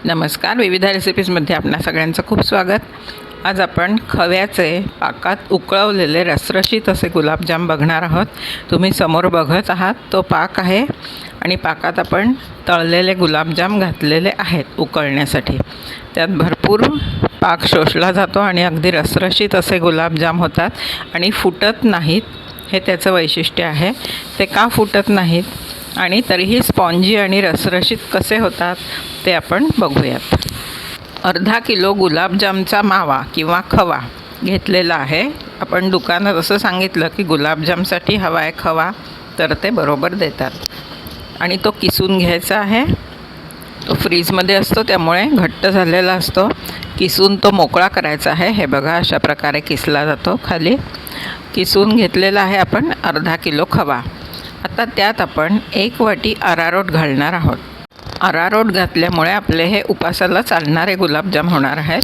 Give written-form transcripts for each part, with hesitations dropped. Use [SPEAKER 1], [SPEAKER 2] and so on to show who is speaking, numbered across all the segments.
[SPEAKER 1] नमस्कार, विविध रेसिपीजमध्ये आपणा सगळ्यांचं खूप स्वागत. आज आपण खव्याचे पाकात उकळवलेले रसरशीत असे गुलाबजाम बघणार आहोत. तुम्ही समोर बघत आहात तो पाक आहे आणि पाकात आपण तळलेले गुलाबजाम घातलेले आहेत उकळण्यासाठी. त्यात भरपूर पाक शोषला जातो आणि अगदी रसरशीत असे गुलाबजाम होतात आणि फुटत नाहीत. हे त्याचं वैशिष्ट्य आहे. ते का फुटत नाहीत आणि तरीही स्पॉन्जी आणि रसरशीत कसे होतात ते आपण बघूयात. अर्धा किलो गुलाबजामचा मावा किंवा खवा घेतलेला आहे. आपण दुकानात असं सांगितलं की गुलाबजामसाठी हवा आहे खवा, तर ते बरोबर देतात. आणि तो किसून घ्यायचा आहे. तो फ्रीजमध्ये असतो त्यामुळे घट्ट झालेला असतो. किसून तो मोकळा करायचा आहे. हे बघा, अशा प्रकारे किसला जातो. खाली किसून घेतलेला आहे आपण अर्धा किलो खवा. आता त्यात आपण 1 वाटी अरारोट घालणार आहोत. अरारोट घातल्यामुळे आपले हे उपासाला चालणारे गुलाबजाम होणार आहेत.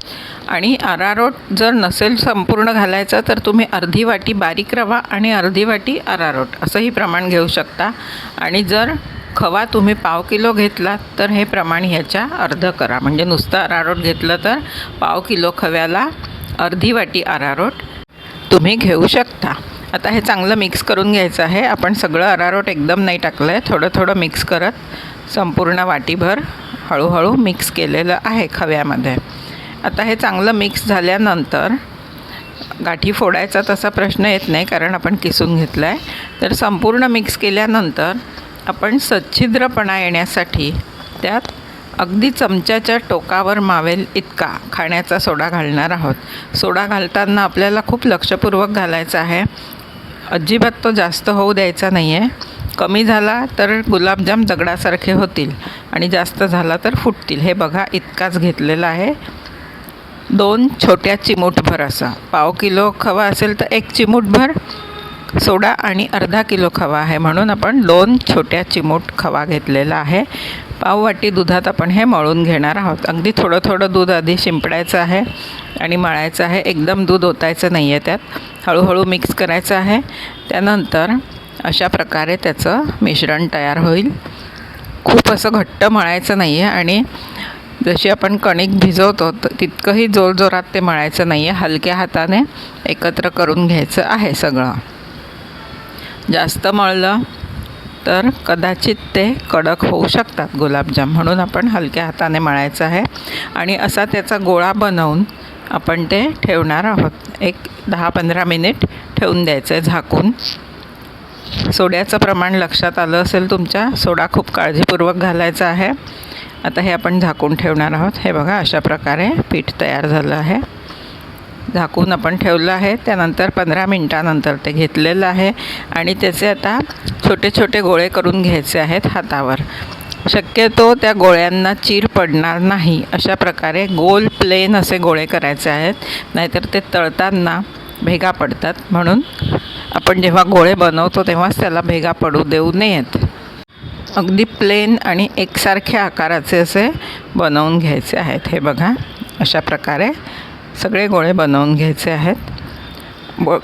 [SPEAKER 1] आणि अरारोट जर नसेल संपूर्ण घालायचं तर तुम्ही अर्धी वाटी बारीक रवा आणि अर्धी वाटी अरारोट असंही प्रमाण घेऊ शकता. आणि जर खवा तुम्ही पाव किलो घेतला तर हे प्रमाण ह्याच्या अर्धं करा. म्हणजे नुसतं अरारोट घेतलं तर पाव किलो खव्याला अर्धी वाटी अरारोट तुम्ही घेऊ शकता. आता हे चांगलं मिक्स करून घ्यायचं आहे. आपण सगळं अरारोट एकदम नाही टाकलं आहे, थोडं थोडं मिक्स करत संपूर्ण वाटीभर हळूहळू मिक्स केलेलं आहे खव्यामध्ये. आता हे चांगलं मिक्स झाल्यानंतर गाठी फोडायचा तसा प्रश्न येत नाही कारण आपण किसून घेतलं आहे. तर संपूर्ण मिक्स केल्यानंतर आपण सच्छिद्रपणा येण्यासाठी त्यात अगदी चमच्याच्या टोकावर मावेल इतका खाण्याचा सोडा घालणार आहोत. सोडा घालताना आपल्याला खूप लक्षपूर्वक घालायचा आहे. अजिबात तो जास्त होऊ द्यायचा नाही आहे. कमी झाला तर गुलाबजाम दगडासारखे होतील आणि जास्त झाला तर फुटतील. हे बघा, इतकाच घेतलेला आहे. 2 छोट्या चिमूटभर असा. पाव किलो खवा असेल तर 1 चिमूटभर सोडा आणि अर्धा किलो खवा आहे म्हणून आपण 2 छोट्या चिमूट खवा घेतलेला आहे. पाव वाटी दुधात आपण हे मळून घेणार आहोत. अगदी थोडं थोडं दूध आधी शिंपडायचं आहे आणि मळायचं आहे. एकदम दूध ओतायचं नाही आहे. त्यात हळूहळू मिक्स करायचं आहे. त्यानंतर अशा प्रकारे त्याचं मिश्रण तयार होईल. खूप असं घट्ट मळायचं नाही आहे आणि जशी आपण कणिक भिजवतो तितकंही जोरजोरात ते मळायचं नाही आहे. हलक्या हाताने एकत्र करून घ्यायचं आहे सगळं. जास्त मळलं तर कदाचित ते कडक होऊ शकतात गुलाबजाम, म्हणून आपण हलक्या हाताने मळायचं आहे. आणि असा त्याचा गोळा बनवून आपण ते ठेवणार आहोत. एक 10-15 मिनिट ठेवून द्यायचं आहे झाकून. सोड्याचं प्रमाण लक्षात आलं असेल तुमच्या. सोडा खूप काळजीपूर्वक घालायचा आहे. आता हे आपण झाकून ठेवणार आहोत. हे बघा, अशा प्रकारे पीठ तयार झालं आहे. झाकून आपण ठेवलं आहे. त्यानंतर 15 मिनटानंतर ते घेतलेलं आहे आणि त्याचे आता छोटे छोटे गोळे करून घ्यायचे आहेत हातावर. शक्यतो त्या गोळ्यांना चीर पडणार नाही अशा प्रकारे गोल प्लेन असे गोळे करायचे आहेत, नाहीतर ते तळताना भेगा पडतात. म्हणून आपण जेव्हा गोळे बनवतो तेव्हाच त्याला भेगा पडू देऊ नयेत. अगदी प्लेन आणि एकसारख्या आकाराचे असे बनवून घ्यायचे आहेत. हे बघा, अशा प्रकारे सगळे गोळे बनवून घ्यायचे आहेत.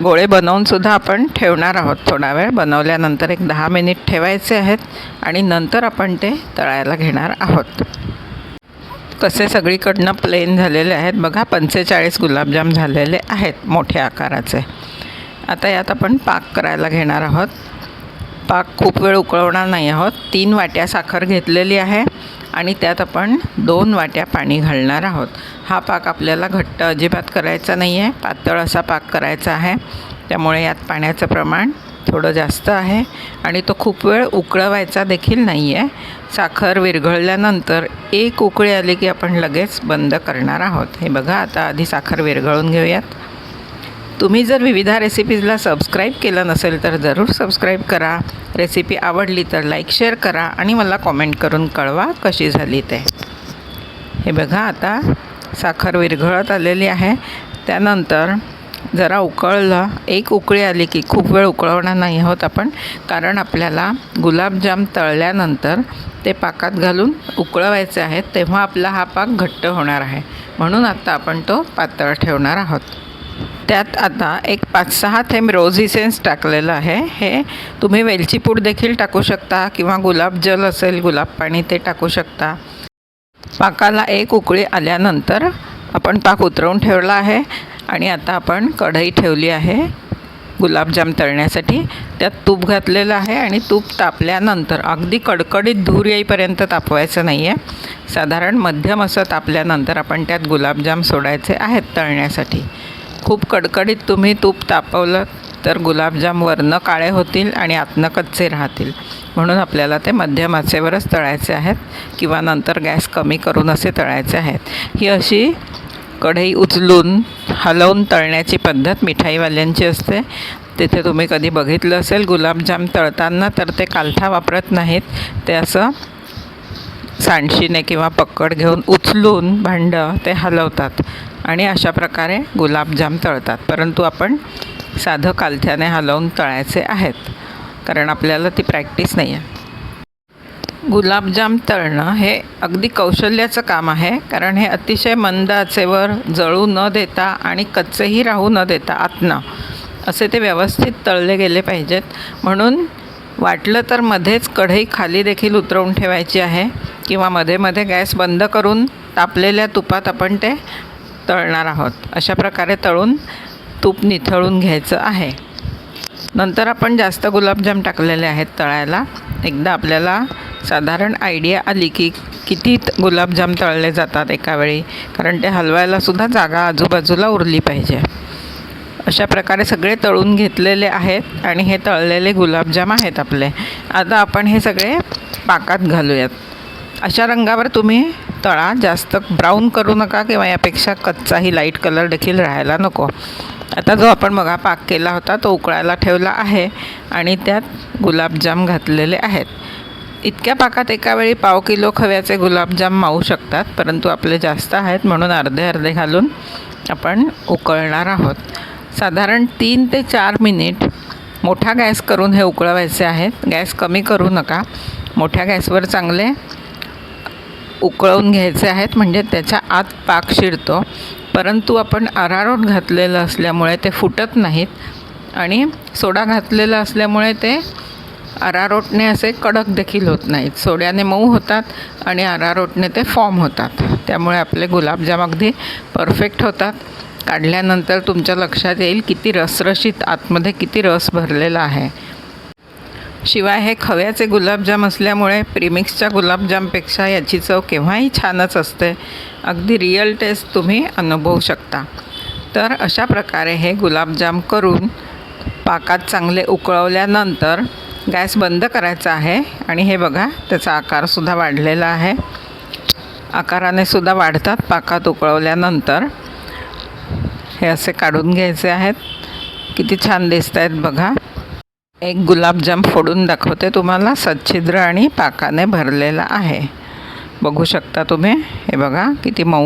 [SPEAKER 1] गोळे बनवूनसुद्धा आपण ठेवणार आहोत थोडा वेळ. बनवल्यानंतर एक 10 मिनिट ठेवायचे आहेत आणि नंतर आपण ते तळायला घेणार आहोत. कसे सगळीकडनं प्लेन झालेले आहेत बघा. 45 गुलाबजाम झालेले आहेत मोठ्या आकाराचे. आता यात आपण पाक करायला घेणार आहोत. पाक खूप वेळ उकळवणार नाही आहोत. 3 वाट्या साखर घेतलेली आहे आणि त्यात आपण 2 वाट्या पाणी घालणार आहोत. हा पाक आपल्याला घट्ट अजिबात करायचा नाही आहे, पातळ असा पाक करायचा आहे. त्यामुळे यात पाण्याचं प्रमाण थोडं जास्त आहे आणि तो खूप वेळ उकळवायचा देखील नाही आहे. साखर विरघळल्यानंतर 1 उकळी आली की आपण लगेच बंद करणार आहोत. हे बघा, आता आधी साखर विरघळून घेऊयात. तुम्ही जर विविधा रेसिपीजला सबस्क्राईब केलं नसेल तर जरूर सबस्क्राईब करा. रेसिपी आवडली तर लाईक शेअर करा आणि मला कॉमेंट करून कळवा कशी झाली ते. हे बघा, आता साखर विरघळत आलेली आहे. त्यानंतर जरा उकळलं, 1 उकळी आली की खूप वेळ उकळवणार नाही आहोत आपण, कारण आपल्याला गुलाबजाम तळल्यानंतर ते पाकात घालून उकळवायचे आहेत. तेव्हा आपला हा पाक घट्ट होणार आहे. म्हणून आता आपण तो पातळ ठेवणार आहोत. त्यात आता एक 5-6 थेंब रोज इसेन्स टाकलेलं आहे. हे तुम्ही वेलची पूड देखील टाकू शकता किंवा गुलाबजल असेल, गुलाब पाणी, ते टाकू शकता. पाकाला एक उकळी आल्यानंतर आपण पाक उतरवून ठेवला आहे आणि आता आपण कढई ठेवली आहे गुलाबजाम तळण्यासाठी. त्यात तूप घातलेलं आहे आणि तूप तापल्यानंतर अगदी कडकडीत धूर येईपर्यंत तापवायचं नाही आहे. साधारण मध्यम असं तापल्यानंतर आपण त्यात गुलाबजाम सोडायचे आहेत तळण्यासाठी. खूप कडकडीत तुम्ही तूप तापवलं तर गुलाबजाम वरनं काळे होतील आणि आतनं कच्चे राहतील. म्हणून आपल्याला ते मध्यम आचेवरच तळायचे आहेत किंवा नंतर गॅस कमी करून असे तळायचे आहेत. ही अशी कढई उचलून हलवून तळण्याची पद्धत मिठाईवाल्यांची असते. तिथे तुम्ही कधी बघितलं असेल गुलाबजाम तळताना तर ते कालथा वापरत नाहीत. ते असं सांडशीने किंवा पक्कड घेऊन उचलून भांडं ते हलवतात आणि अशा प्रकारे गुलाबजाम तळतात. परंतु आपण साधं कालथ्याने हलवून तळायचे आहेत कारण आपल्याला ती प्रॅक्टिस नाही आहे. गुलाबजाम तळणं हे अगदी कौशल्याचं काम आहे कारण हे अतिशय मंद आचेवर जळू न देता आणि कच्चेही राहू न देता आतनं असे ते व्यवस्थित तळले गेले पाहिजेत. म्हणून वाटलं तर मध्येच कढई खाली देखील उतरवून ठेवायची आहे किंवा मध्ये मध्ये गॅस बंद करून तापलेल्या तुपात आपण ते तळणार आहोत. अशा प्रकारे तळून तूप निथळून घ्यायचं आहे. नंतर आपण जास्त गुलाबजाम टाकलेले आहेत तळायला. एकदा आपल्याला साधारण आयडिया आली की किती गुलाबजाम तळले जातात एका वेळी, कारण ते हलवायलासुद्धा जागा आजूबाजूला उरली पाहिजे. अशा प्रकारे सगळे तळून घेतलेले आहेत आणि हे तळलेले गुलाबजाम आहेत आपले. आता आपण हे सगळे पाकात घालूयात. अशा रंगावर तुम्ही तळा, जास्त ब्राऊन करू नका किंवा यापेक्षा कच्चाही लाईट कलर देखील राहायला नको. आता जो आपण मगा पाक केला होता तो उकळायला ठेवला आहे आणि त्यात गुलाबजाम घातलेले आहेत. इतक्या पाकात एका वेळी पाव किलो खव्याचे गुलाबजाम मावू शकतात, परंतु आपले जास्त आहेत म्हणून अर्धे अर्धे घालून आपण उकळणार आहोत. साधारण 3 ते 4 मिनिट मोठा गॅस करून हे उकळवायचे आहेत. गॅस कमी करू नका. मोठ्या गॅसवर चांगले उकळवून घ्यायचे आहेत म्हणजे त्याच्या आत पाक शिरतो. परंतु आपण अरारोट घातलेलं असल्यामुळे ते फुटत नाहीत आणि सोडा घातलेला असल्यामुळे ते अरारोटने असे कडक देखील होत नाहीत. सोड्याने मऊ होतात आणि अरारोटने ते फॉर्म होतात. त्यामुळे आपले गुलाबजाम अगदी परफेक्ट होतात. काढल्यानंतर तुमच्या लक्षात येईल किती रसरशीत आतमध्ये किती रस भरलेला आहे. शिवाय हे खव्याचे गुलाबजाम असल्यामुळे प्रीमिक्सच्या गुलाबजामपेक्षा याची चव केव्हाही छानच असते. अगदी रिअल टेस्ट तुम्ही अनुभवू शकता. तर अशा प्रकारे हे गुलाबजाम करून पाकात चांगले उकळवल्यानंतर गॅस बंद करायचा आहे आणि हे बघा त्याचा आकारसुद्धा वाढलेला आहे. आकाराने सुद्धा वाढतात पाकात उकळवल्यानंतर. हे असे काढून घ्यायचे आहेत. किती छान दिसत आहेत बघा. एक गुलाबजाम फोडून दाखवते तुम्हाला. सच्छिद्र आणि पाकाने भरलेला आहे. बघू शकता तुम्ही. हे बघा किती मऊ